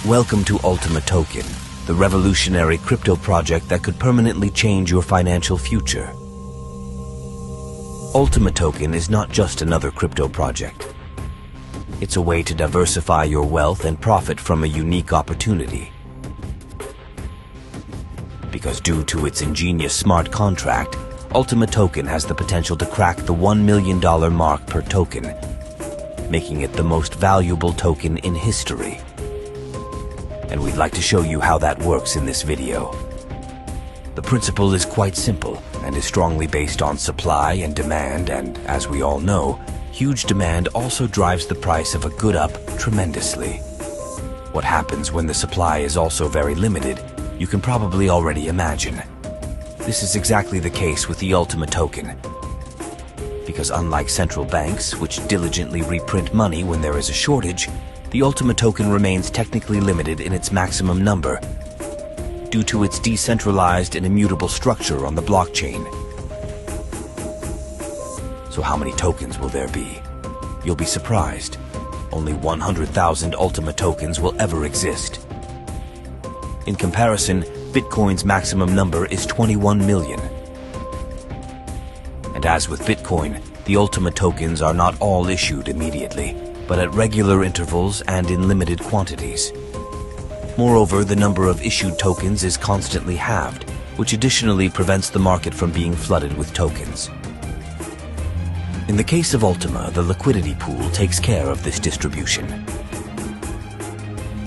Welcome to Ultima Token, the revolutionary crypto project that could permanently change your financial future. Ultima Token is not just another crypto project. It's a way to diversify your wealth and profit from a unique opportunity. Because due to its ingenious smart contract, Ultima Token has the potential to crack the $1 million mark per token, making it the most valuable token in history. And we'd like to show you how that works in this video. The principle is quite simple and is strongly based on supply and demand, and as we all know, huge demand also drives the price of a good up tremendously. What happens when the supply is also very limited, you can probably already imagine. This is exactly the case with the Ultima Token. Because unlike central banks, which diligently reprint money when there is a shortage, the Ultima Token remains technically limited in its maximum number due to its decentralized and immutable structure on the blockchain. So how many tokens will there be? You'll be surprised. Only 100,000 Ultima Tokens will ever exist. In comparison, Bitcoin's maximum number is 21 million. And as with Bitcoin, the Ultima Tokens are not all issued immediately, but at regular intervals and in limited quantities. Moreover, the number of issued tokens is constantly halved, which additionally prevents the market from being flooded with tokens. In the case of Ultima, the liquidity pool takes care of this distribution.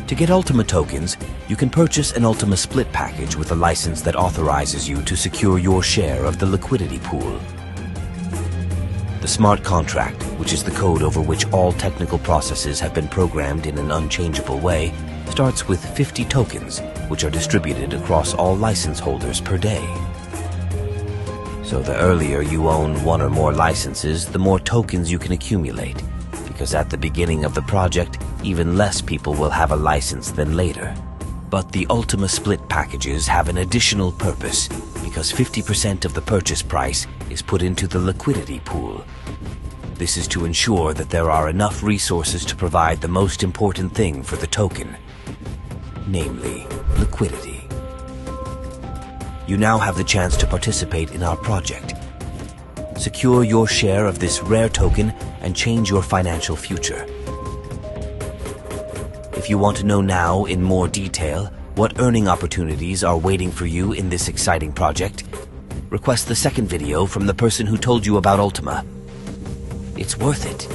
To get Ultima tokens, you can purchase an Ultima Split package with a license that authorizes you to secure your share of the liquidity pool. The smart contract, which is the code over which all technical processes have been programmed in an unchangeable way, starts with 50 tokens, which are distributed across all license holders per day. So the earlier you own one or more licenses, the more tokens you can accumulate, because at the beginning of the project, even less people will have a license than later. But the Ultima Split packages have an additional purpose, because 50% of the purchase price is put into the liquidity pool. This is to ensure that there are enough resources to provide the most important thing for the token, namely liquidity. You now have the chance to participate in our project. Secure your share of this rare token and change your financial future. If you want to know now in more detail what earning opportunities are waiting for you in this exciting project, request the second video from the person who told you about Ultima. It's worth it.